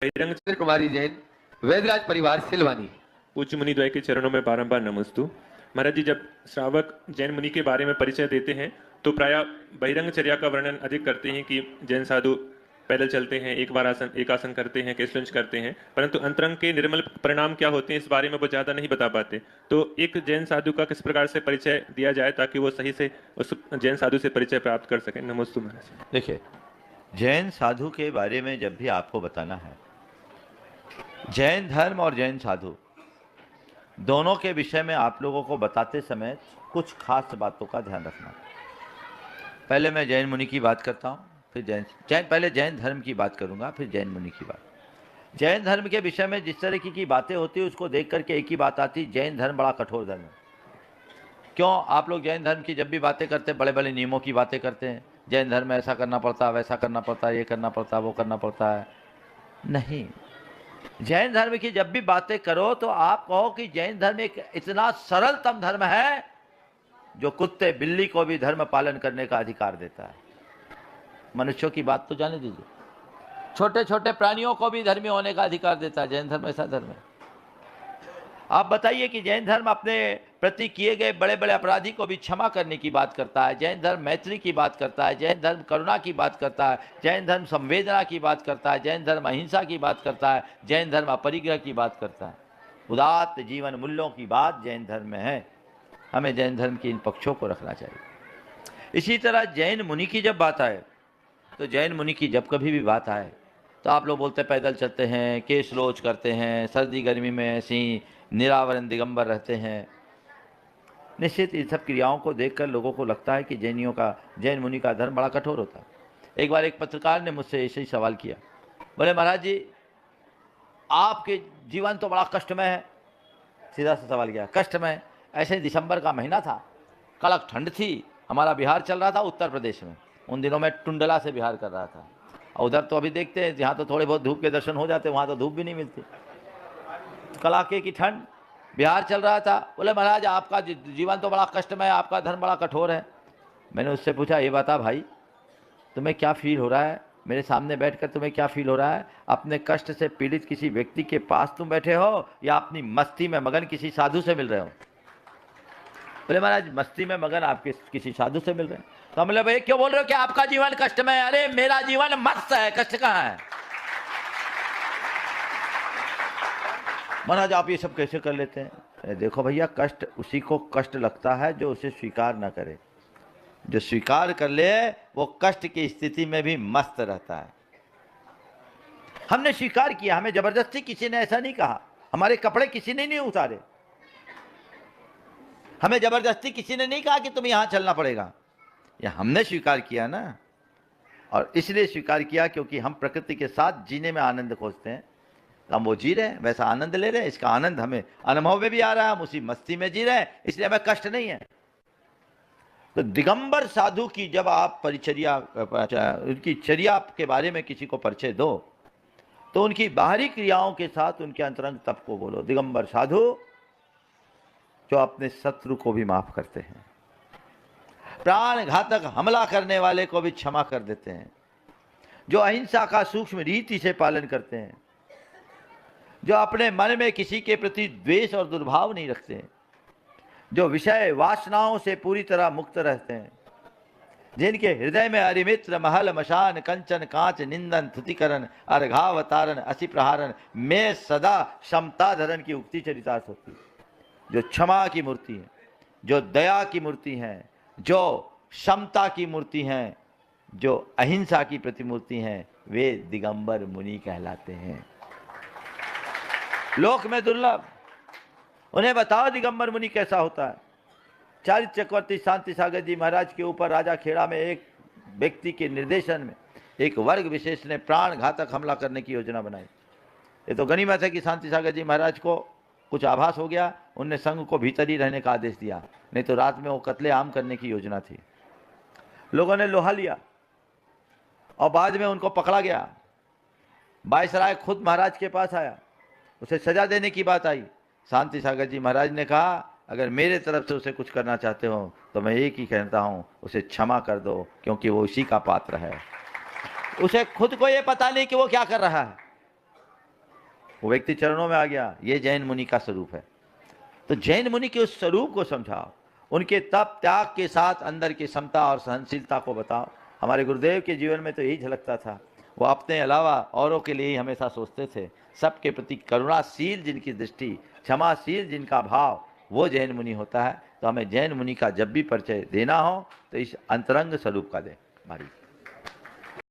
बहिरंग कुमारी जैन, वैदराज परिवार सिलवानी। पूज्य मुनि द्वय के चरणों में बारंबार नमस्तु। महाराज जी, जब श्रावक जैन मुनि के बारे में परिचय देते हैं तो प्रायः बहिरंगचर्या का वर्णन अधिक करते हैं कि जैन साधु पैदल चलते हैं, एक आसन करते हैं, केशलंच करते हैं, परंतु अंतरंग के निर्मल परिणाम क्या होते हैं इस बारे में वो ज्यादा नहीं बता पाते। तो एक जैन साधु का किस प्रकार से परिचय दिया जाए ताकि वो सही से उस जैन साधु से परिचय प्राप्त कर सके। नमस्तु महाराज। देखिए, जैन साधु के बारे में जब भी आपको बताना है, जैन धर्म और जैन साधु दोनों के विषय में आप लोगों को बताते समय कुछ खास बातों का ध्यान रखना। पहले मैं जैन मुनि की बात करता हूँ, फिर पहले जैन धर्म की बात करूँगा, फिर जैन मुनि की बात। जैन धर्म के विषय में जिस तरह की बातें होती है उसको देख करके एक ही बात आती, जैन धर्म बड़ा कठोर धर्म है। क्यों? आप लोग जैन धर्म की जब भी बातें करते हैं बड़े बड़े नियमों की बातें करते हैं, जैन धर्म में ऐसा करना पड़ता है, वैसा करना पड़ता है, ये करना पड़ता है, वो करना पड़ता है। नहीं, जैन धर्म की जब भी बातें करो तो आप कहो कि जैन धर्म एक इतना सरलतम धर्म है जो कुत्ते बिल्ली को भी धर्म पालन करने का अधिकार देता है। मनुष्यों की बात तो जाने दीजिए, छोटे छोटे प्राणियों को भी धर्मी होने का अधिकार देता है। जैन धर्म ऐसा धर्म है। आप बताइए कि जैन धर्म अपने प्रति किए गए बड़े बड़े अपराधी को भी क्षमा करने की बात करता है, जैन धर्म मैत्री की बात करता है, जैन धर्म करुणा की बात करता है, जैन धर्म संवेदना की बात करता है, जैन धर्म अहिंसा की बात करता है, जैन धर्म अपरिग्रह की बात करता है। उदात्त जीवन मूल्यों की बात जैन धर्म में है। हमें जैन धर्म के इन पक्षों को रखना चाहिए। इसी तरह जैन मुनि की जब बात आए तो जैन मुनि की जब कभी भी बात आए तो आप लोग बोलते पैदल चलते हैं, केश रोच करते हैं, सर्दी गर्मी में ऐसी निरावरण दिगंबर रहते हैं। निश्चित इन सब क्रियाओं को देखकर लोगों को लगता है कि जैन मुनि का धर्म बड़ा कठोर होता है। एक बार एक पत्रकार ने मुझसे ऐसे ही सवाल किया, बोले महाराज जी आपके जीवन तो बड़ा कष्टमय है। सीधा सा सवाल किया, कष्टमय? ऐसे दिसंबर का महीना था, कड़क ठंड थी, हमारा बिहार चल रहा था उत्तर प्रदेश में। उन दिनों में टुंडला से बिहार कर रहा था, और उधर तो अभी देखते हैं यहाँ तो थोड़े बहुत धूप के दर्शन हो जाते, वहाँ तो धूप भी नहीं मिलती, कड़ाके की ठंड, बिहार चल रहा था। बोले महाराज आपका जीवन तो बड़ा कष्टमय है, आपका धर्म बड़ा कठोर है। मैंने उससे पूछा, ये बता भाई तुम्हें क्या फील हो रहा है, मेरे सामने बैठकर तुम्हें क्या फील हो रहा है? अपने कष्ट से पीड़ित किसी व्यक्ति के पास तुम बैठे हो या अपनी मस्ती में मगन किसी साधु से मिल रहे हो? बोले महाराज मस्ती में मगन आप किसी साधु से मिल रहे हैं। तो हम बोले भाई क्यों बोल रहे हो कि आपका जीवन कष्टमय है? अरे मेरा जीवन मस्त है, कष्ट कहाँ है? महाराज आप ये सब कैसे कर लेते हैं? देखो भैया, कष्ट उसी को कष्ट लगता है जो उसे स्वीकार ना करे। जो स्वीकार कर ले वो कष्ट की स्थिति में भी मस्त रहता है। हमने स्वीकार किया, हमें जबरदस्ती किसी ने ऐसा नहीं कहा, हमारे कपड़े किसी ने नहीं उतारे, हमें जबरदस्ती किसी ने नहीं कहा कि तुम्हें यहां चलना पड़ेगा। ये हमने स्वीकार किया ना, और इसलिए स्वीकार किया क्योंकि हम प्रकृति के साथ जीने में आनंद खोजते हैं। हम वो जी रहे हैं, वैसा आनंद ले रहे हैं, इसका आनंद हमें अनुभव में भी आ रहा है, हम उसी मस्ती में जी रहे हैं, इसलिए हमें कष्ट नहीं है। तो दिगंबर साधु की जब आप परिचर्या, उनकी चर्या के बारे में किसी को परिचय दो तो उनकी बाहरी क्रियाओं के साथ उनके अंतरंग तप को बोलो। दिगंबर साधु जो अपने शत्रु को भी माफ करते हैं, प्राण घातक हमला करने वाले को भी क्षमा कर देते हैं, जो अहिंसा का सूक्ष्म रीति से पालन करते हैं, जो अपने मन में किसी के प्रति द्वेष और दुर्भाव नहीं रखते हैं, जो विषय वासनाओं से पूरी तरह मुक्त रहते हैं, जिनके हृदय में अरिमित्र महल मशान कंचन कांच निंदन थुतिकरण अर्घावतारण असी प्रहारण में सदा क्षमता धरण की उक्ति चरितार्थ होती है, जो क्षमा की मूर्ति है, जो दया की मूर्ति है, जो क्षमता की मूर्ति हैं, जो अहिंसा की प्रतिमूर्ति हैं, वे दिगंबर मुनि कहलाते हैं। लोक में दुर्लभ। उन्हें बताओ दिगंबर मुनि कैसा होता है। चारित्र चक्रवर्ती शांति सागर जी महाराज के ऊपर राजा खेड़ा में एक व्यक्ति के निर्देशन में एक वर्ग विशेष ने प्राण घातक हमला करने की योजना बनाई। ये तो गनीमत है कि शांति सागर जी महाराज को कुछ आभास हो गया, उनने संघ को भीतर ही रहने का आदेश दिया, नहीं तो रात में वो कत्ले आम करने की योजना थी। लोगों ने लोहा लिया और बाद में उनको पकड़ा गया। वायसराय खुद महाराज के पास आया, उसे सजा देने की बात आई। शांति सागर जी महाराज ने कहा अगर मेरे तरफ से उसे कुछ करना चाहते हो तो मैं एक ही कहता हूँ, उसे क्षमा कर दो, क्योंकि वो इसी का पात्र है। उसे खुद को ये पता नहीं कि वो क्या कर रहा है। वो व्यक्ति चरणों में आ गया, ये जैन मुनि का स्वरूप है। तो जैन मुनि के उस स्वरूप को समझाओ, उनके तप त्याग के साथ अंदर की समता और सहनशीलता को बताओ। हमारे गुरुदेव के जीवन में तो यही झलकता था, वो अपने अलावा औरों के लिए ही हमेशा सोचते थे। सबके प्रति करुणाशील जिनकी दृष्टि, क्षमाशील जिनका भाव, वो जैन मुनि होता है। तो हमें जैन मुनि का जब भी परिचय देना हो तो इस अंतरंग स्वरूप का दें। हमारी